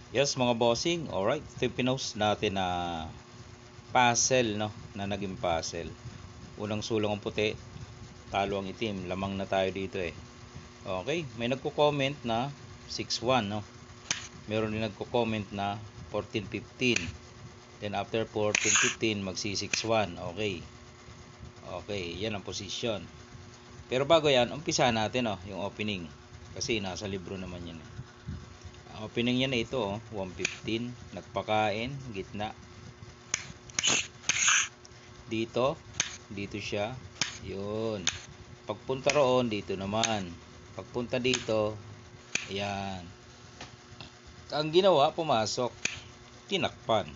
Yes mga bossing, alright. Ito yung pinost natin na puzzle, no? Na naging puzzle. Unang sulong ang puti, talo ang itim. Lamang na tayo dito eh. Okay, may nagko-comment na 6-1, no? Meron din nagko-comment na 14-15. Then after 14-15, magsi 6-1. Okay. Okay, yan ang posisyon. Pero bago yan, umpisa natin, oh, yung opening. Kasi nasa libro naman yan eh. Opening niya na ito, oh, 115, nagpakain, gitna. Dito siya. 'Yun. Pagpunta roon, dito naman. Pagpunta dito, ayan. Ang ginawa, pumasok, tinakpan.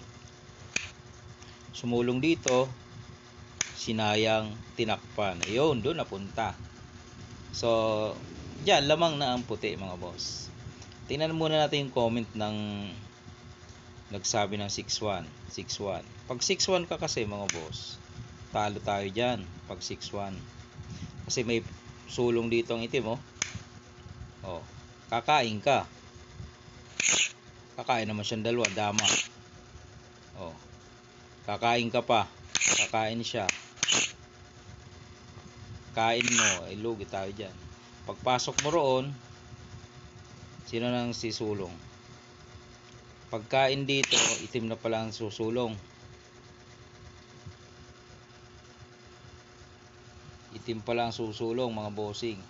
Sumulong dito, sinayang, tinakpan. Ayun, doon napunta. So, diyan lamang na ang puti mga boss. Tingnan muna natin yung comment ng nagsabi ng 6-1. 6-1. Pag 6-1 ka kasi mga boss, talo tayo dyan. Pag 6-1. Kasi may sulong dito ang itim, oh. Oh, kakain ka. Kakain naman siyang dalawa, dama. Oh, kakain ka pa. Kakain siya. Kain mo, ay lugi tayo dyan. Pagpasok mo roon, sino nang sisulong? Pagkain dito, itim na pala ang susulong. Itim pala ang susulong mga bossing.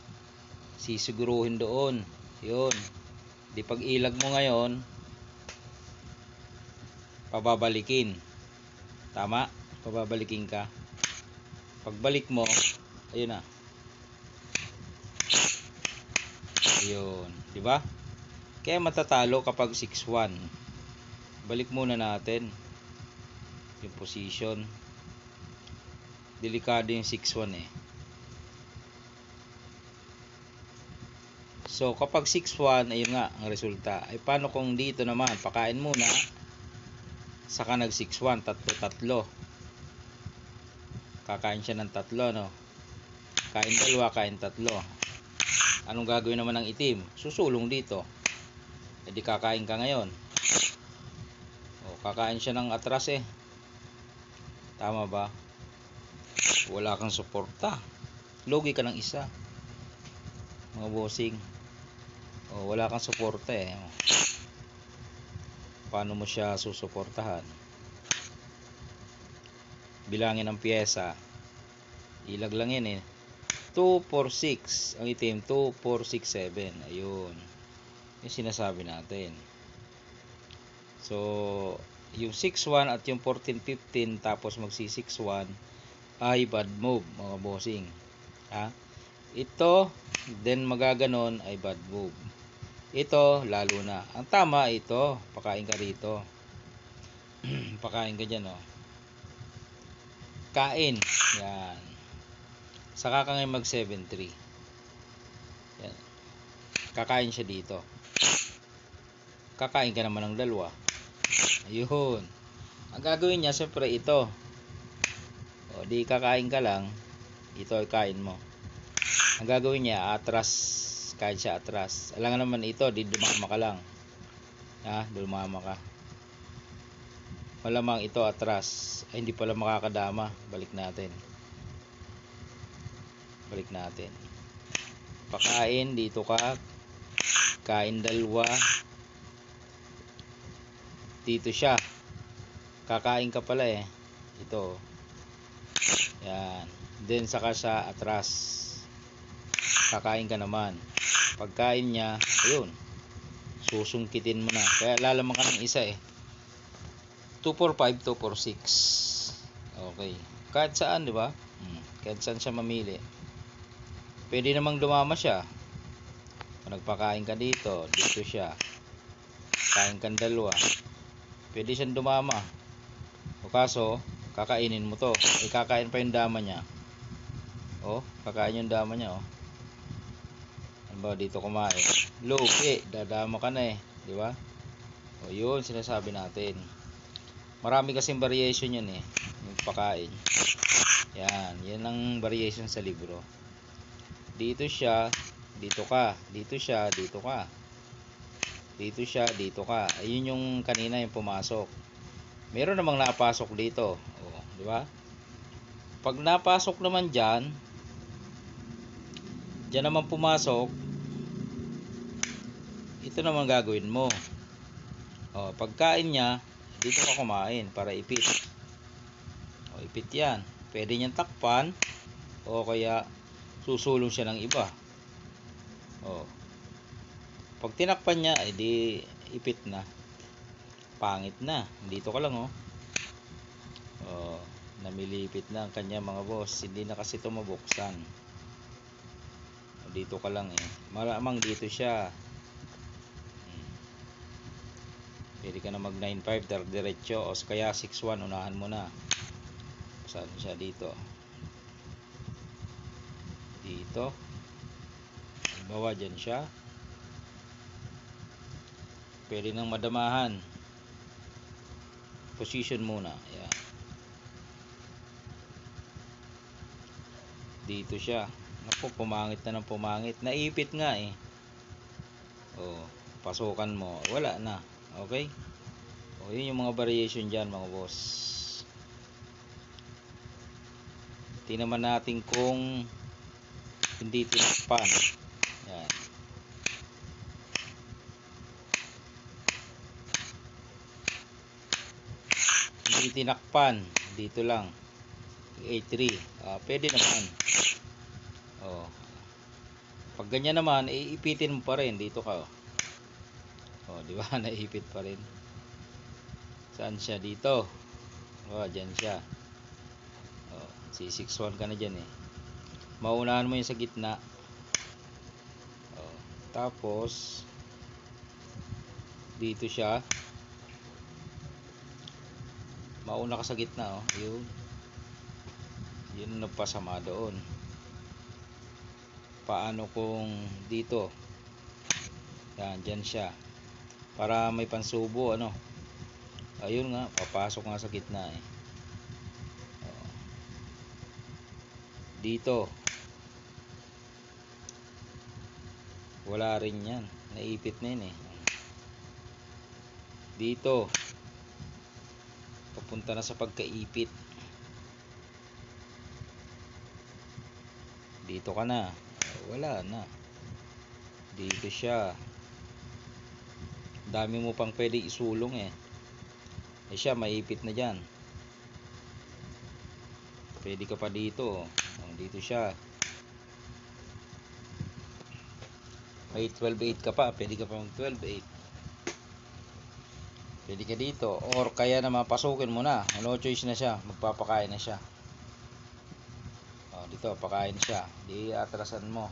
Sisiguruhin doon. Yun. Di pag ilag mo ngayon, pababalikin. Tama? Pababalikin ka. Pagbalik mo, ayun na. Ayun, di ba? Kaya matatalo kapag 6-1. Balik muna natin yung position. Delikado yung 6-1 eh. So kapag 6-1, ayun nga ang resulta. Ay paano kung dito naman, pakain muna, saka nag 6-1, tatlo. Kakain siya ng tatlo, no? Kain dalawa, kain tatlo. Anong gagawin naman ng itim? Susulong dito. E di kakain ka ngayon. O, kakain siya ng atras eh. Tama ba? Wala kang suporta. Lugi ka ng isa. Mga bossing. O, wala kang suporta eh. Paano mo siya susuportahan? Bilangin ang pyesa. Ilag lang yan eh. 2, 4, 6. Ang itim, 2, 4, 6, 7. Ayun. Yung sinasabi natin. So, yung 6-1 at yung 14-15 tapos magsi 6-1 ay bad move mga bossing. Ha? Ito, then magaganon ay bad move. Ito, lalo na. Ang tama ito, pakain ka dito. Pakain ka dyan, oh. Kain. Yan. Saka ka ngayon mag 7-3. Yan. Kakain siya dito. Kakain ka naman ng dalawa. Ayun. Ang gagawin niya, siyempre ito. O, di kakain ka lang. Ito ay kain mo. Ang gagawin niya, atras. Kain siya atras. Alam naman ito, di dumama ka lang. Ha? Dumama ka. Malamang ito atras. Ay, hindi pala makakadama. Balik natin. Balik natin. Pakain, dito ka. Kain dalawa. Dito siya. Kakain ka pala eh. Ito. Yan. Then saka siya atras. Kakain ka naman. Pagkain niya, ayun. Susungkitin mo na. Kaya lalaman ka ng isa eh. 2-4-5, 2-4-6. Okay. Kahit saan, di ba? Kahit saan siya mamili. Pwede namang dumama siya. Kung nagpakain ka dito, dito siya. Kain kang dalawa. Pwede siyang dumama. O kaso, kakainin mo to. Eh, kakain pa yung dama niya. O, kakain yung dama niya, o. Ano ba, dito kumain. Lugi, dadama ka na eh. Di ba? O, yun, sinasabi natin. Marami kasing variation yun eh. Yung pakain. Yan, yan ang variation sa libro. Dito siya, dito ka. Dito siya, dito ka. Dito siya, dito ka. Ayun yung kanina yung pumasok. Meron namang napasok dito. Oh, di ba? Pag napasok naman diyan, diyan naman pumasok, ito naman gagawin mo. Oh, pagkain niya, dito ka kumain para ipit. Oh, ipit 'yan. Pwede niyang takpan o kaya susulong siya ng iba. Oh. Pag tinakpan niya, edi ipit na. Pangit na. Dito ka lang, oh. Oh, namilipit na ang kanya mga boss. Hindi na kasi ito mabuksan. Dito ka lang eh. Malamang dito siya. Pwede ka na mag 9.5 diretso o kaya 6.1 unahan mo na. Saan siya dito? Dito. Bawa dyan siya. Pwede nang madamahan. Position muna. Ayan. Dito siya. Naku, pumangit na ng pumangit. Naipit nga eh. Oh, pasukan mo. Wala na. Okay? O, yun yung mga variation dyan mga boss. Tingnan naman natin kung hindi tinakpan. Yan. Hindi tinakpan. Dito lang. A3. Pwede naman. Oh. Pag ganyan naman, iipitin mo pa rin. Dito ka. Oh, di ba? Naipit pa rin. Saan siya? Dito. Oh, dyan siya. Oh, C61 ka na dyan eh. Maunahan mo yung sa gitna. Oh, tapos dito siya. Mauna ka sa gitna, oh. Yun. Yun ang nagpasama doon. Paano kung dito? Yan, dyan siya. Para may pansubo, ano? Ayun nga, papasok nga sa gitna eh. Oh. Dito. Wala rin yan. Naipit na yun eh. Dito. Papunta na sa pagkaipit. Dito ka na. Wala na. Dito siya. Dami mo pang pwede isulong eh. Eh siya, maipit na dyan. Pwede ka pa dito. Dito siya. May 12.8 ka pa. Pwede ka pa mag 12.8. Pwede ka dito. Or kaya naman pasukin mo na. No choice na siya. Magpapakain na siya. Dito, pakain siya. Di atrasan mo.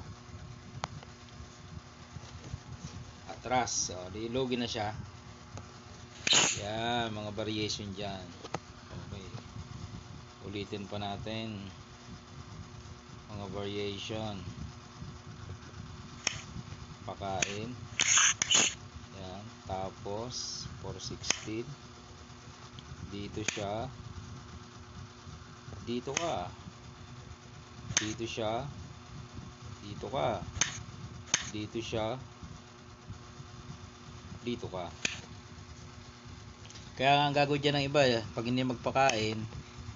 Atras. Di lugi na siya. Yan, mga variation dyan. Okay. Ulitin pa natin. Mga variation. Pakain. Yan. Tapos, 416. Dito siya. Dito ka. Dito siya. Dito ka. Dito siya. Dito ka. Kaya ang gagawin dyan ng iba, pag hindi magpakain,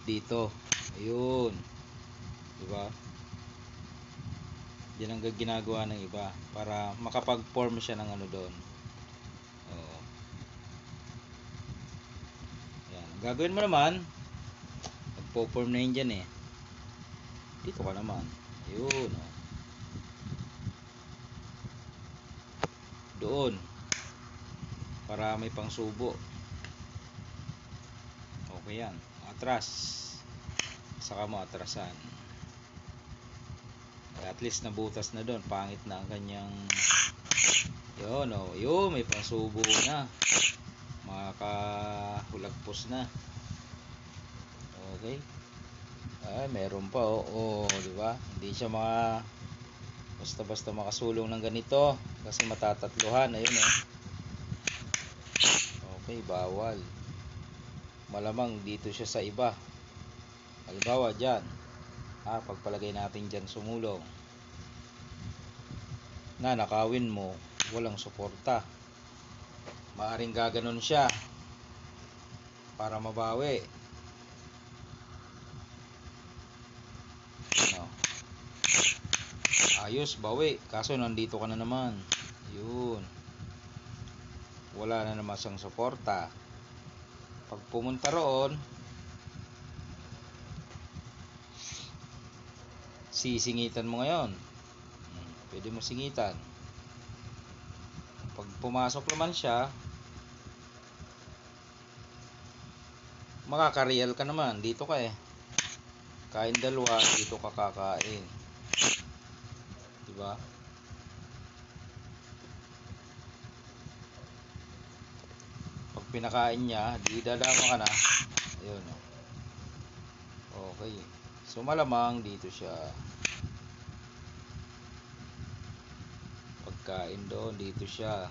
dito. Ayun. Diba? Yan ang ginagawa ng iba para makapag-form siya ng ano doon. Oo. Yan. Ang gagawin mo naman, magpo-form na yun dyan eh. Dito ka naman. Ayun. Oh. Doon. Para may pangsubo. Okay yan. Atras. Saka mo atrasan. At least nabutas na doon. Pangit na ang kanyang yun o. Yun, may pangsubo na. Makahulagpos na. Okay. Ay, meron pa o. Diba? Hindi siya basta-basta makasulong ng ganito. Kasi matatatluhan. Ayun o. Okay, bawal. Malamang dito siya sa iba. Halimbawa dyan. Pagpalagay natin dyan sumulong. Nakawin mo. Walang suporta. maaring gaganon siya para mabawi. Ano? Ayos, bawi. Kaso nandito ka na naman. Yun. Wala na naman siyang suporta. Pag pumunta roon, sisingitan mo ngayon. Pwede mo singitan. Pag pumasok naman siya, makaka-real ka naman. Dito ka eh. Kain dalawa, dito ka kakain. Diba? Pag pinakain niya, di dadama ka na. Ayun. Okay. So malamang dito siya. Pagkain doon, dito siya.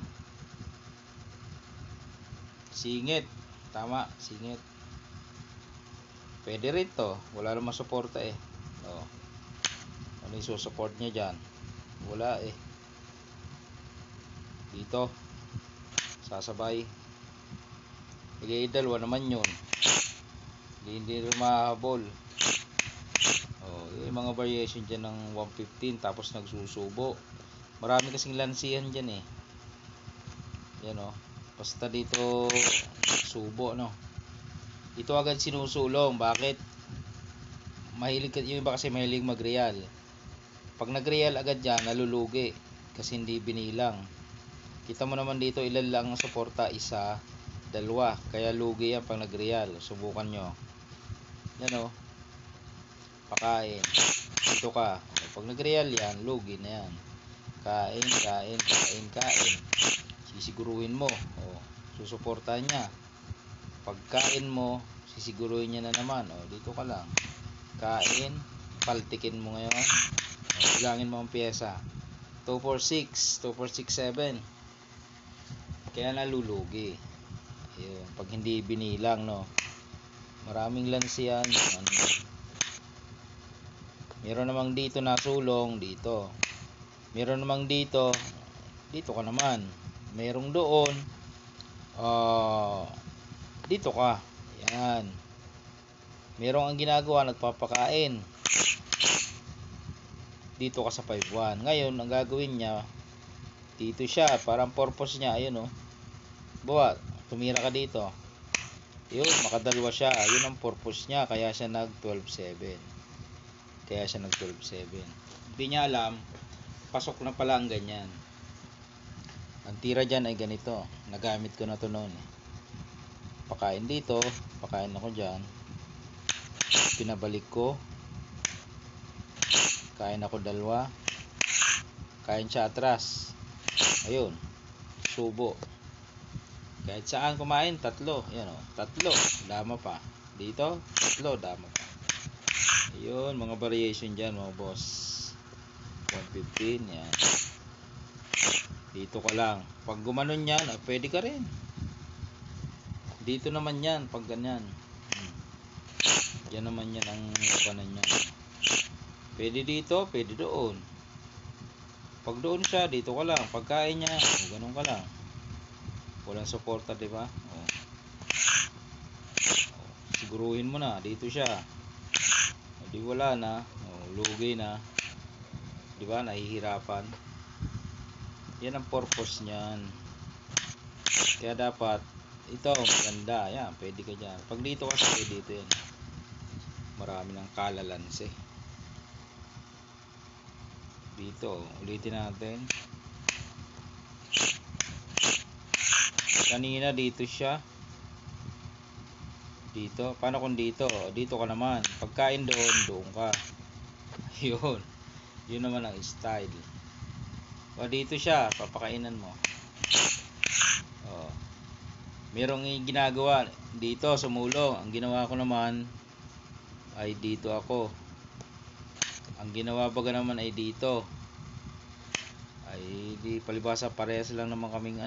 Singit. Tama, singit. Pwede rin to. Wala namang suporta eh. Oh. Ano yung support niya dyan? Wala eh. Dito. Sasabay. Dalawa naman yun. Hindi rin mahabol. Oh, yung mga variation dyan ng 115 tapos nagsusubo. Marami kasing lansihan dyan eh. Yan o. Basta dito subo no. Ito agad sinusulong. Bakit? Mahilig yung iba kasi mahilig mag-real. Pag nag-real agad yan, nalulugi. Kasi hindi binilang. Kita mo naman dito ilan lang ang suporta. Isa, dalawa. Kaya lugi yan pag nag-real. Subukan nyo. Yan o. Pakain. Dito ka. Pag nag-real yan, lugi na yan. Kain, kain, kain, kain. Sisiguruhin mo. O, susuportahan niya. Pagkain mo, sisiguruhin niya na naman. O, dito ka lang. Kain, paltikin mo ngayon. O, bilangin mo ang pyesa. 2, 4, 6. 2, 4, 6, 7. Kaya nalulugi. Ayun, pag hindi binilang, no. Maraming lansiyan. Ano. Meron namang dito na sulong, dito. Meron namang dito ka naman. Merong doon, dito ka. Yan. Merong ang ginagawa, nagpapakain. Dito ka sa 5-1. Ngayon, ang gagawin niya, dito siya. Parang purpose niya, ayun o. Buwa, tumira ka dito. Yun, makadalwa siya. Yun ang purpose niya. Kaya siya nag 12-7. Hindi niya alam, pasok na pala ang ganyan. Ang tira dyan ay ganito. Nagamit ko na to noon eh. Pakain dito, pakain ako dyan. Pinabalik ko. Kain ako dalawa. Kain siya atras. Ayun. Subo. Kahit saan kumain, tatlo. Yan o, tatlo. Dama pa. Dito, tatlo, dama pa. Ayun, mga variation dyan mga boss. 115, yan. Dito ka lang. Pag gumanon yan, pwede ka rin. Dito naman yan, pag ganyan. Yan naman yan ang kanan niya. Pwede dito, pwede doon. Pag doon siya, dito ka lang. Pagkain niya, ganun ka lang. Walang suporta, di ba? Siguruhin mo na, dito siya. Di wala na, lugi na. Di ba? Nahihirapan. Yan ang purpose niyan. Kaya dapat ito maganda. Yan, pwede ka dyan. Pag dito kasi, dito yan. Marami ng kalalansi. Dito, ulitin natin. Kanina dito siya. Dito. Paano kung dito? Dito ka naman. Pagkain doon, doon ka. Yun. Yun naman ang style. O dito siya, papakainan mo. O. Merong ginagawa dito, sumulong. Ang ginawa ko naman ay dito ako. Ang ginawa baga naman ay dito. Ay di palibasa parehas lang naman kaming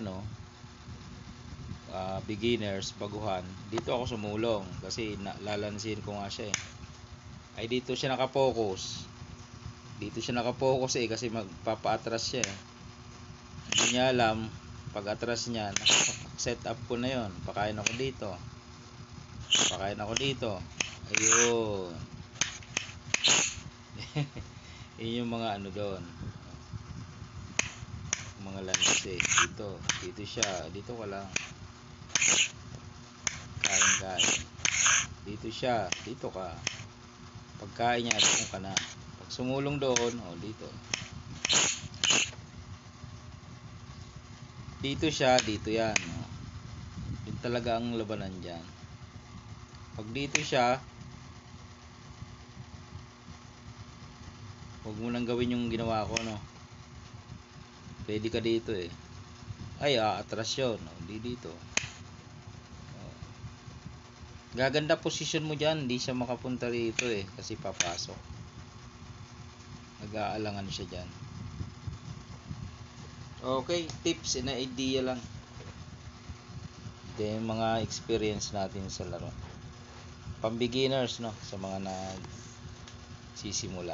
beginners, baguhan. Dito ako sumulong kasi lalansin ko nga siya eh. Ay dito siya nakapokus. Dito siya nakapokus eh kasi magpapa-atras siya eh. Hindi niya alam pag atras niya set up ko na yon. Pakain ako dito. Pakain ako dito. Ayun. Yun yung mga ano doon. Mga lanse. Dito siya. Dito ka lang. Kain. Dito siya. Dito ka. Pagkain niya, doon ka na. Pag sumulong doon, dito. Dito siya, dito yan. Yun talaga ang labanan dyan. Pag dito siya, huwag mo nang gawin yung ginawa ko, no? Pwede ka dito eh. Ay, atras yun. Hindi dito. Gaganda posisyon mo dyan. Hindi siya makapunta rito eh. Kasi papasok. Nag-aalangan siya dyan. Okay, tips and idea lang. Ito yung mga experience natin sa laro. Pang beginners, no? Sa mga nagsisimula.